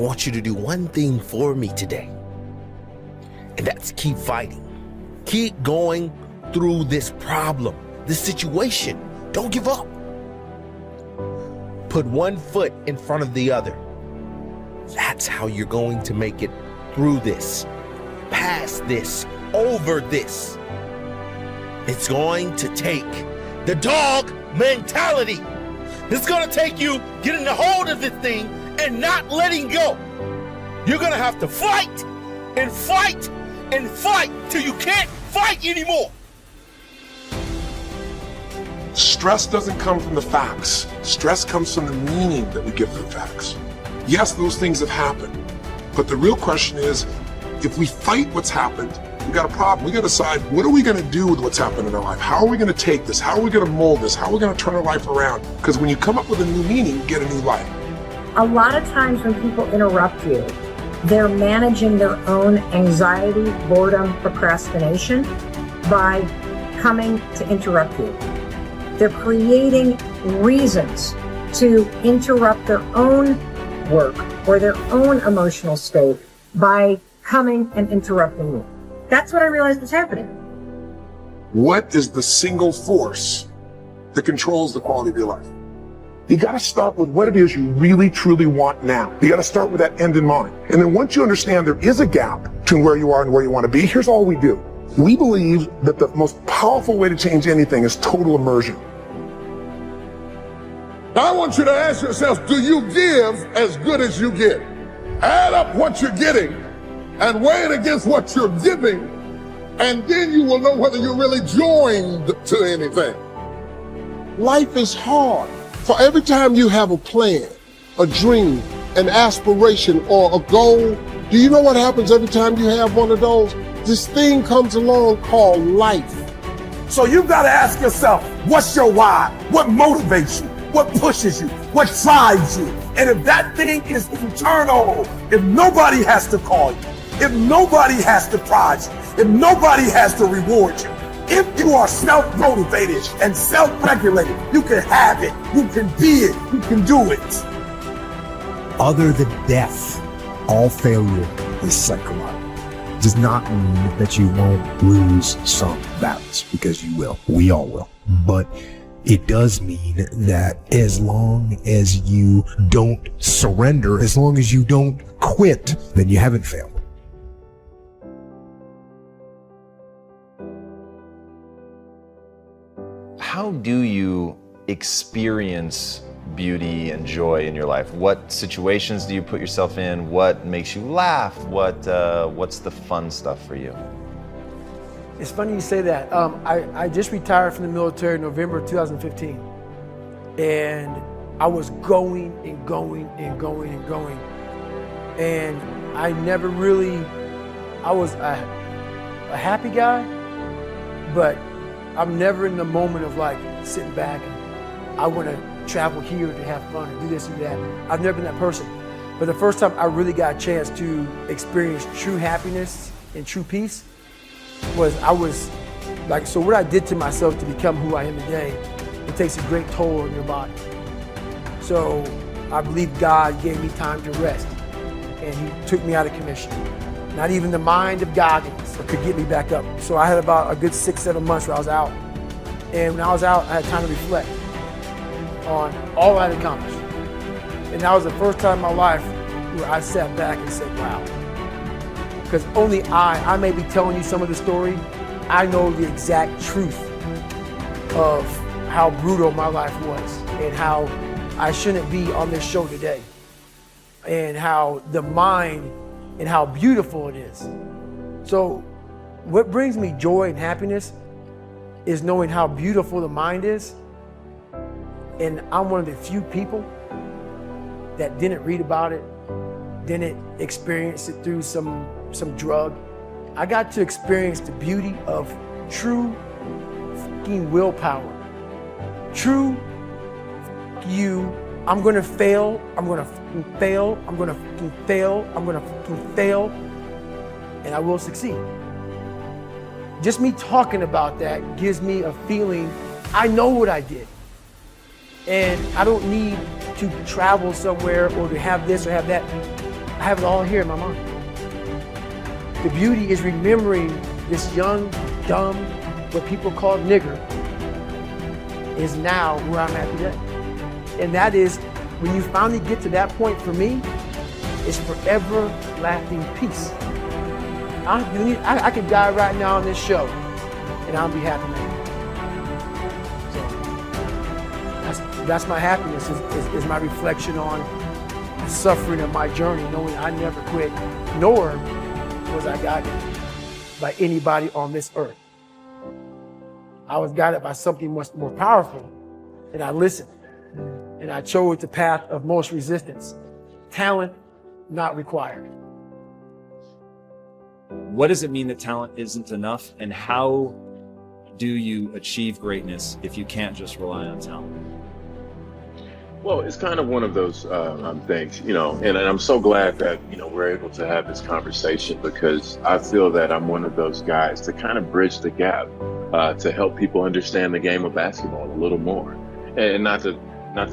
want you to do one thing for me today. And that's keep fighting. Keep going through this problem, this situation. Don't give up. Put one foot in front of the other. That's how you're going to make it through this, past this, over this. It's going to take the dog mentality. It's going to take you getting a hold of this thing and not letting go. You're going to have to fight and fight and fight till you can't fight anymore. Stress doesn't come from the facts. Stress comes from the meaning that we give to the facts. Yes, those things have happened. But the real question is, if we fight what's happened, we got a problem. We got to decide, what are we going to do with what's happened in our life? How are we going to take this? How are we going to mold this? How are we going to turn our life around? Because when you come up with a new meaning, you get a new life. A lot of times when people interrupt you, they're managing their own anxiety, boredom, procrastination by coming to interrupt you. They're creating reasons to interrupt their own work or their own emotional state by coming and interrupting you. That's what I realized was happening. What is the single force that controls the quality of your life? You got to start with what it is you really, truly want now. You got to start with that end in mind. And then once you understand there is a gap between where you are and where you want to be, here's all we do. We believe that the most powerful way to change anything is total immersion. I want you to ask yourself, do you give as good as you get? Add up what you're getting and weigh it against what you're giving, and then you will know whether you're really joined to anything. Life is hard. For every time you have a plan, a dream, an aspiration, or a goal, do you know what happens every time you have one of those? This thing comes along called life. So you've got to ask yourself, what's your why? What motivates you? What pushes you? What drives you? And if that thing is internal, if nobody has to call you, if nobody has to prize you, if nobody has to reward you, if you are self-motivated and self-regulated, you can have it, you can be it, you can do it. Other than death, all failure is psychological. It does not mean that you won't lose some battles, because you will. We all will. But it does mean that as long as you don't surrender, as long as you don't quit, then you haven't failed. How do you experience beauty and joy in your life? What situations do you put yourself in? What makes you laugh? What's the fun stuff for you? It's funny you say that. I just retired from the military in November 2015. And I was going and going and going and going. And I never really, I was a happy guy, but I'm never in the moment of like sitting back and I want to travel here to have fun and do this and that. I've never been that person. But the first time I really got a chance to experience true happiness and true peace was so what I did to myself to become who I am today, it takes a great toll on your body. So I believe God gave me time to rest and he took me out of commission. Not even the mind of Goggins could get me back up. So I had about a good 6-7 months where I was out. And when I was out, I had time to reflect on all I had accomplished. And that was the first time in my life where I sat back and said, wow. Because only I may be telling you some of the story, I know the exact truth of how brutal my life was and how I shouldn't be on this show today. And how the mind and how beautiful it is. So what brings me joy and happiness is knowing how beautiful the mind is. And I'm one of the few people that didn't read about it, didn't experience it through some drug. I got to experience the beauty of true fucking willpower. True you. I'm gonna fail, I'm gonna fucking fail, I'm gonna fucking fail, I'm gonna fucking fail, and I will succeed. Just me talking about that gives me a feeling, I know what I did. And I don't need to travel somewhere or to have this or have that. I have it all here in my mind. The beauty is remembering this young, dumb, what people call nigger, is now where I'm at today. And that is, when you finally get to that point for me, it's forever lasting peace. I could die right now on this show, and I'll be happy now. So that's my happiness, is my reflection on the suffering of my journey, knowing I never quit, nor was I guided by anybody on this earth. I was guided by something much more powerful, and I listened, and I chose the path of most resistance. Talent not required. What does it mean that talent isn't enough, and how do you achieve greatness if you can't just rely on talent? Well, it's kind of one of those things, and I'm so glad that, we're able to have this conversation, because I feel that I'm one of those guys to kind of bridge the gap to help people understand the game of basketball a little more. And not to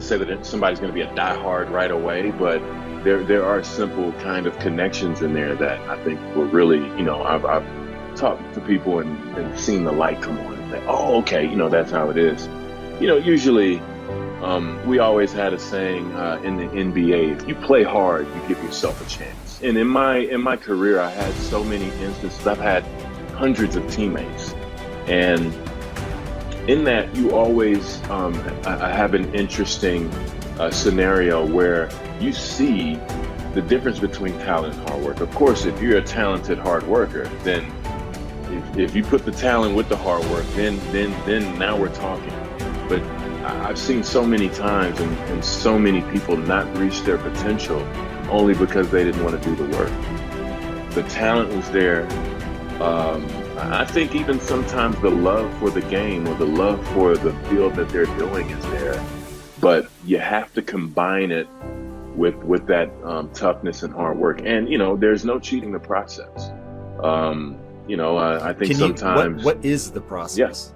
say that somebody's going to be a diehard right away, but there are simple kind of connections in there that I think were really, I've talked to people and seen the light come on and say, oh, okay, that's how it is. Usually we always had a saying in the NBA, if you play hard, you give yourself a chance. And in my career, I had so many instances. I've had hundreds of teammates. And in that, you always have an interesting scenario where you see the difference between talent and hard work. Of course, if you're a talented hard worker, then if you put the talent with the hard work, then now we're talking. But I've seen so many times and so many people not reach their potential only because they didn't want to do the work. The talent was there. I think even sometimes the love for the game or the love for the field that they're doing is there, but you have to combine it with that toughness and hard work. And, there's no cheating the process. I think sometimes... What is the process? Yes.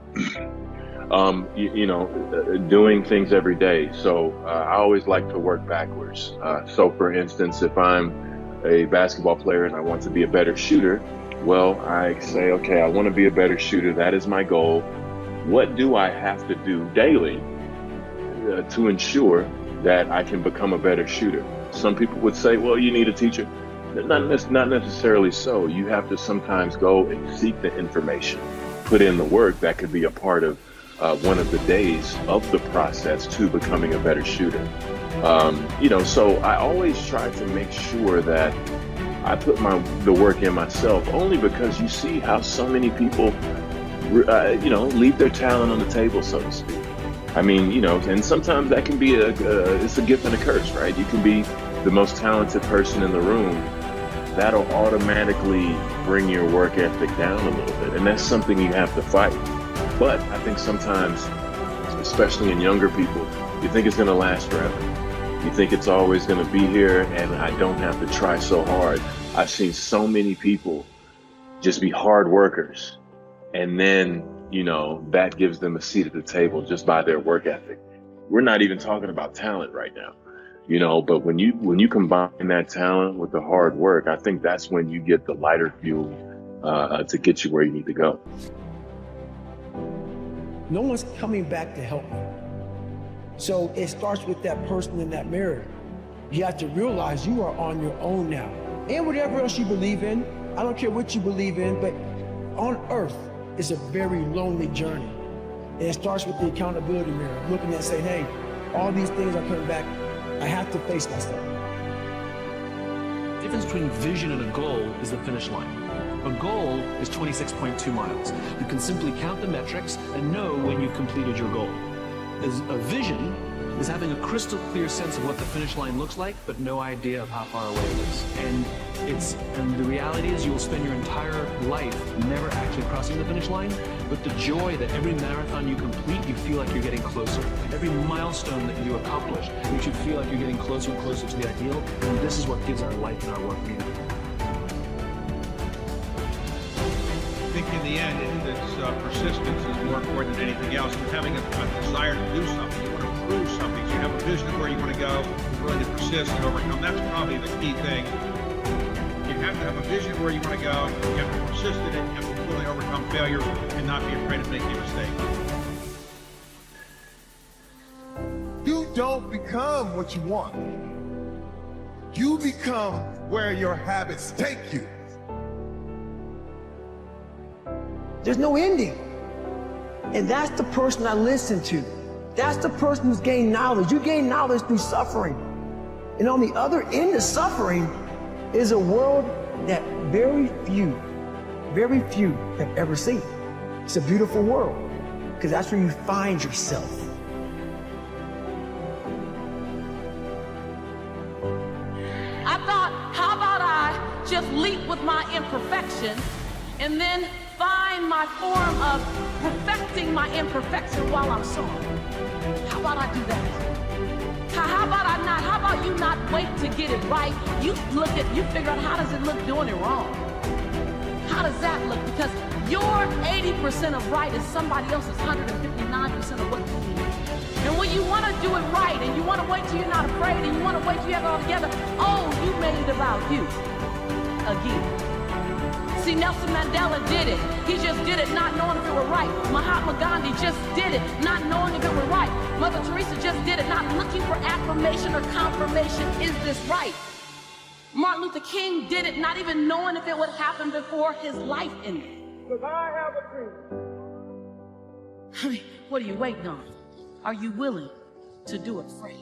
Doing things every day. So I always like to work backwards. So for instance, if I'm a basketball player and I want to be a better shooter, well, I say, okay, I want to be a better shooter. That is my goal. What do I have to do daily to ensure that I can become a better shooter? Some people would say, well, you need a teacher. Not necessarily so. You have to sometimes go and seek the information, put in the work. That could be a part of one of the days of the process to becoming a better shooter. So I always try to make sure that I put the work in myself, only because you see how so many people, leave their talent on the table, so to speak. I mean, and sometimes that can be it's a gift and a curse, right? You can be the most talented person in the room. That'll automatically bring your work ethic down a little bit. And that's something you have to fight. But I think sometimes, especially in younger people, you think it's going to last forever. You think it's always going to be here and I don't have to try so hard. I've seen so many people just be hard workers, and then, that gives them a seat at the table just by their work ethic. We're not even talking about talent right now, but when you combine that talent with the hard work, I think that's when you get the lighter fuel to get you where you need to go. No one's coming back to help me. So it starts with that person in that mirror. You have to realize you are on your own now. And whatever else you believe in, I don't care what you believe in, but on earth, it's a very lonely journey. And it starts with the accountability mirror, looking and saying, hey, all these things are coming back. I have to face myself. The difference between vision and a goal is the finish line. A goal is 26.2 miles. You can simply count the metrics and know when you've completed your goal. A vision is having a crystal clear sense of what the finish line looks like, but no idea of how far away it is. And the reality is you will spend your entire life never actually crossing the finish line, but the joy that every marathon you complete, you feel like you're getting closer. Every milestone that you accomplish, you should feel like you're getting closer and closer to the ideal, and this is what gives our life and our work meaning. I think in the end, persistence is more important than anything else. And having a desire to do something, you want to prove something. So you have a vision of where you want to go, you're willing to persist and overcome. That's probably the key thing have to have a vision where you want to go. You have to be persistent and you have to really overcome failure and not be afraid of making a mistake. You don't become what you want. You become where your habits take you. There's no ending. And that's the person I listen to. That's the person who's gained knowledge. You gain knowledge through suffering. And on the other end of suffering is a world that very few have ever seen. It's a beautiful world, because that's where you find yourself. I thought, how about I just leap with my imperfection and then find my form of perfecting my imperfection while I'm sorry? How about I do that? How about you not wait to get it right? You figure out, how does it look doing it wrong? How does that look? Because your 80% of right is somebody else's 159% of what you need. And when you want to do it right, and you want to wait till you're not afraid, and you want to wait till you have it all together, oh, you made it about you again. See, Nelson Mandela did it. He just did it not knowing if it were right. Mahatma Gandhi just did it not knowing if it were right. Mother Teresa just did it not looking for affirmation or confirmation. Is this right? Martin Luther King did it not even knowing if it would happen before his life ended. Because I have a dream. I mean, what are you waiting on? Are you willing to do it free?